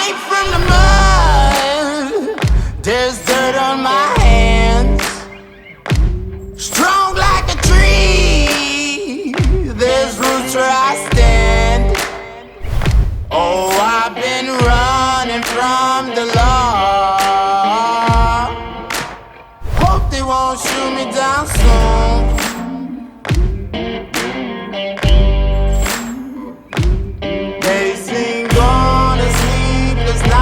Made from the mud, there's dirt on my hands. Strong like a tree, there's roots where I stand. Oh, I've been running from the law. Hope they won't shoot me down soon. They sing on a sleepless night.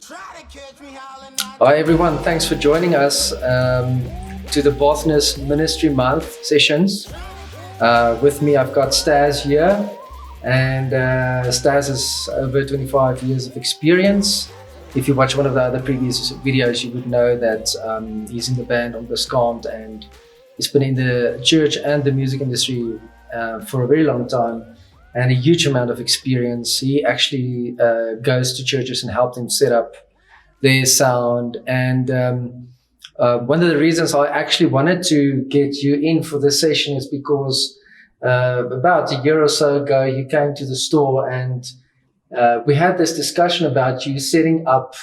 Try to catch me howling out. Hi everyone, thanks for joining us to the Bothners Ministry Month sessions. With me I've got Stass here, and Stass has over 25 years of experience. If you watch one of the other previous videos, you would know that he's in the band on the Skant, and he's been in the church and the music industry for a very long time, and a huge amount of experience. He actually goes to churches and helps them set up their sound. And one of the reasons I actually wanted to get you in for this session is because about a year or so ago, you came to the store and we had this discussion about you setting up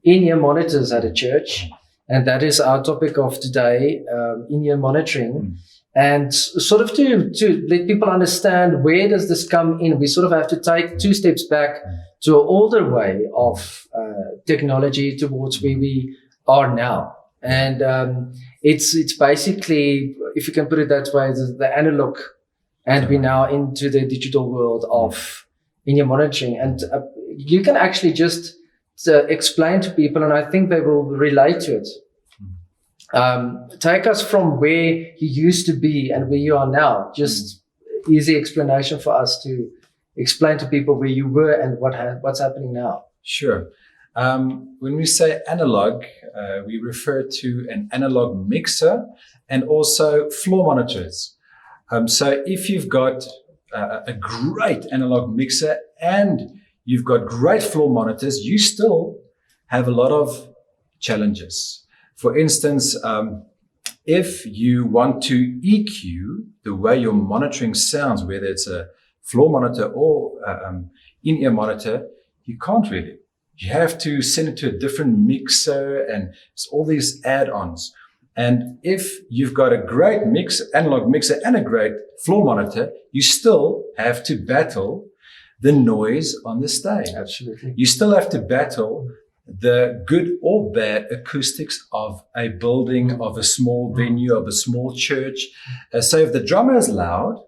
in-ear monitors at a church. And that is our topic of today, in-ear monitoring. And sort of to let people understand, where does this come in? We sort of have to take 2 steps back to an older way of technology towards where we are now. And it's basically, if you can put it that way, the analog, and we're now into the digital world of in-ear monitoring. And you can actually just explain to people, and I think they will relate to it. Take us from where you used to be and where you are now. Just easy explanation for us to explain to people where you were and what's happening now. Sure. When we say analog, we refer to an analog mixer and also floor monitors. So if you've got a great analog mixer and you've got great floor monitors, you still have a lot of challenges. For instance, if you want to EQ the way your monitoring sounds, whether it's a floor monitor or in-ear monitor, you can't really. You have to send it to a different mixer and it's all these add-ons. And if you've got a great analog mixer and a great floor monitor, you still have to battle the noise on the stage. Absolutely. You still have to battle the good or bad acoustics of a building, of a small venue, of a small church. So if the drummer is loud,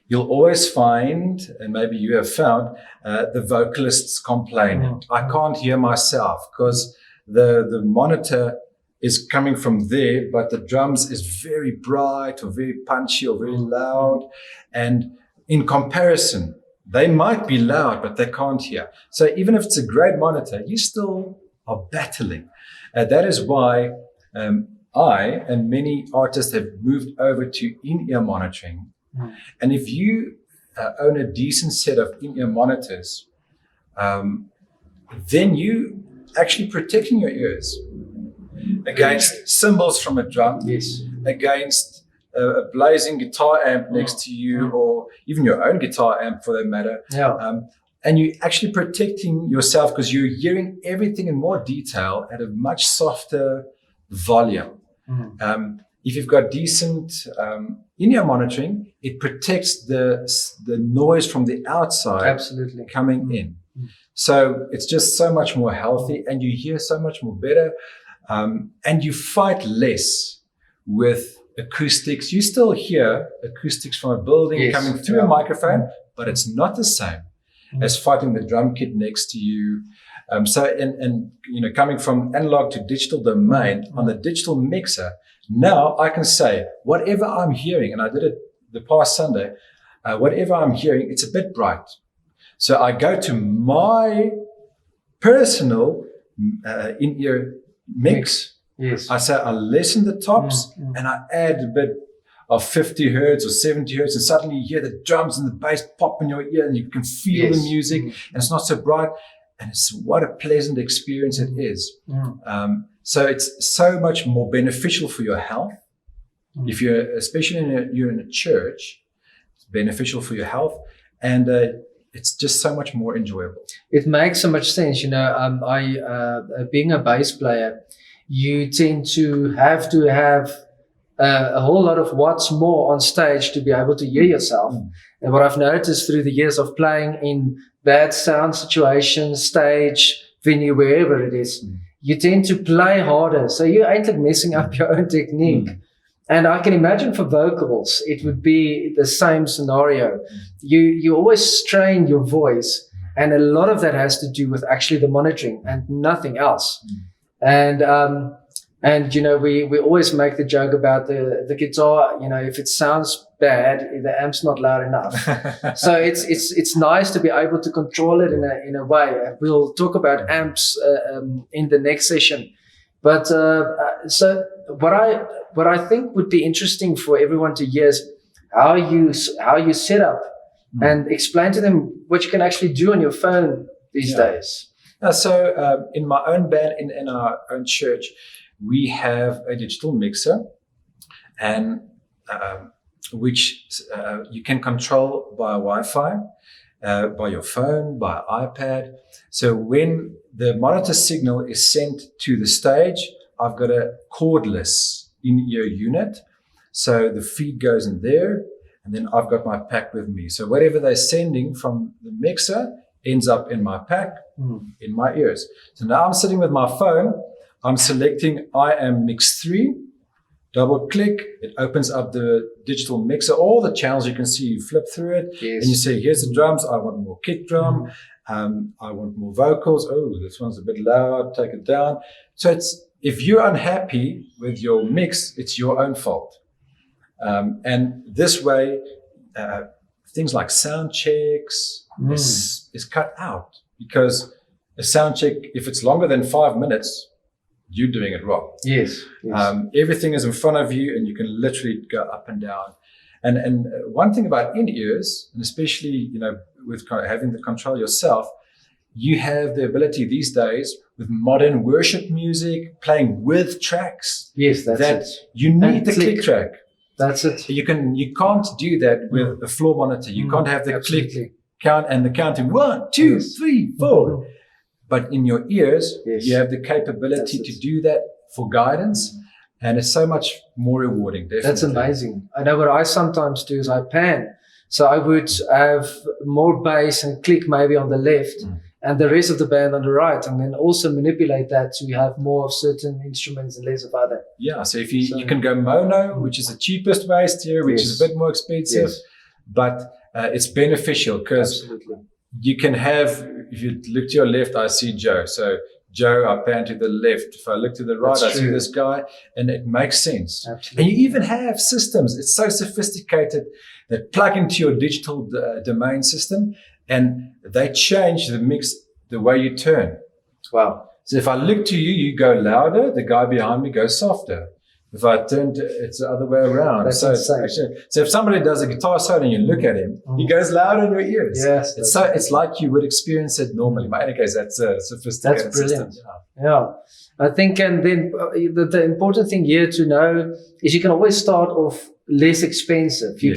you'll always find, and maybe you have found, the vocalists complaining. I can't hear myself because the monitor is coming from there, but the drums is very bright or very punchy or very loud. And in comparison, they might be loud, but they can't hear. So even if it's a great monitor, you still are battling. That is why I and many artists have moved over to in-ear monitoring. And if you own a decent set of in-ear monitors, then you actually protecting your ears against cymbals from a drum, against a blazing guitar amp next to you, or even your own guitar amp for that matter. And you're actually protecting yourself because you're hearing everything in more detail at a much softer volume. If you've got decent in-ear monitoring, it protects the noise from the outside coming in. So it's just so much more healthy and you hear so much more better, and you fight less with acoustics. You still hear acoustics from a building coming through a microphone, but it's not the same as fighting the drum kit next to you. So coming from analog to digital domain on the digital mixer, now I can say whatever I'm hearing, and I did it the past Sunday, whatever I'm hearing, it's a bit bright. So I go to my personal in-ear mix. I say I lessen the tops and I add a bit of 50 hertz or 70 hertz, and suddenly you hear the drums and the bass pop in your ear and you can feel the music and it's not so bright. And it's what a pleasant experience it is. So it's so much more beneficial for your health. If you're, especially you're in a church, it's beneficial for your health. And it's just so much more enjoyable. It makes so much sense. Being a bass player, you tend to have a whole lot of watts more on stage to be able to hear yourself. And what I've noticed through the years of playing in bad sound situations, stage, venue, wherever it is, you tend to play harder. So you ain't like messing up your own technique. And I can imagine for vocals, it would be the same scenario. You always strain your voice, and a lot of that has to do with actually the monitoring and nothing else. And we always make the joke about the guitar. If it sounds bad, the amp's not loud enough. So it's nice to be able to control it in a way. We'll talk about amps in the next session. But so what I think would be interesting for everyone to hear is how you set up and explain to them what you can actually do on your phone these days. So in my own band, in our own church, we have a digital mixer, and which you can control by Wi-Fi, by your phone, by iPad. So when the monitor signal is sent to the stage, I've got a cordless in-ear unit. So the feed goes in there, and then I've got my pack with me. So whatever they're sending from the mixer ends up in my pack, in my ears. So now I'm sitting with my phone. I'm selecting I am mix 3, double click, it opens up the digital mixer, all the channels you can see, you flip through it, and you say, here's the drums, I want more kick drum, I want more vocals, oh, this one's a bit loud, take it down. So if you're unhappy with your mix, it's your own fault. And this way, things like sound checks is cut out, because a sound check, if it's longer than 5 minutes, you're doing it wrong. Yes. Everything is in front of you, and you can literally go up and down. And one thing about in-ears, and especially with having the control yourself, you have the ability these days with modern worship music, playing with tracks. Yes, that's that it. You need the click track. That's it. You can't do that with a floor monitor. You can't have the click count and the counting 1, 2, 3, 4. But in your ears, you have the capability to do that for guidance, and it's so much more rewarding. Definitely. That's amazing. I know what I sometimes do is I pan. So I would have more bass and click maybe on the left and the rest of the band on the right, and then also manipulate that to have more of certain instruments and less of other. Yeah, so if you can go mono, which is the cheapest way stereo, which is a bit more expensive, but it's beneficial because you can have, if you look to your left, I see Joe. So Joe, I pan to the left. If I look to the right, I see this guy, and it makes sense. Absolutely. And you even have systems. It's so sophisticated that plug into your digital domain system, and they change the mix the way you turn. Wow. So if I look to you, you go louder. The guy behind me goes softer. If I turn to, it's the other way around. That's so if somebody does a guitar solo and you look at him, he goes louder in your ears. Yes. It's like you would experience it normally. In any case, that's a sophisticated That's brilliant. system. Yeah. I think, and then the important thing here to know is you can always start off less expensive. You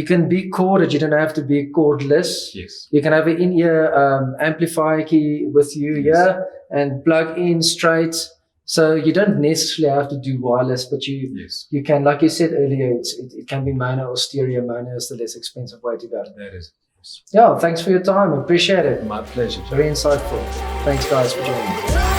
can be corded. You don't have to be cordless. Yes. You can have an in-ear amplifier key with you here and plug in straight. So you don't necessarily have to do wireless, but you can, like you said earlier, it can be mono or stereo. Mono is the less expensive way to go. That is. Yeah, thanks for your time. Appreciate it. My pleasure. Very insightful. Thanks, guys, for joining.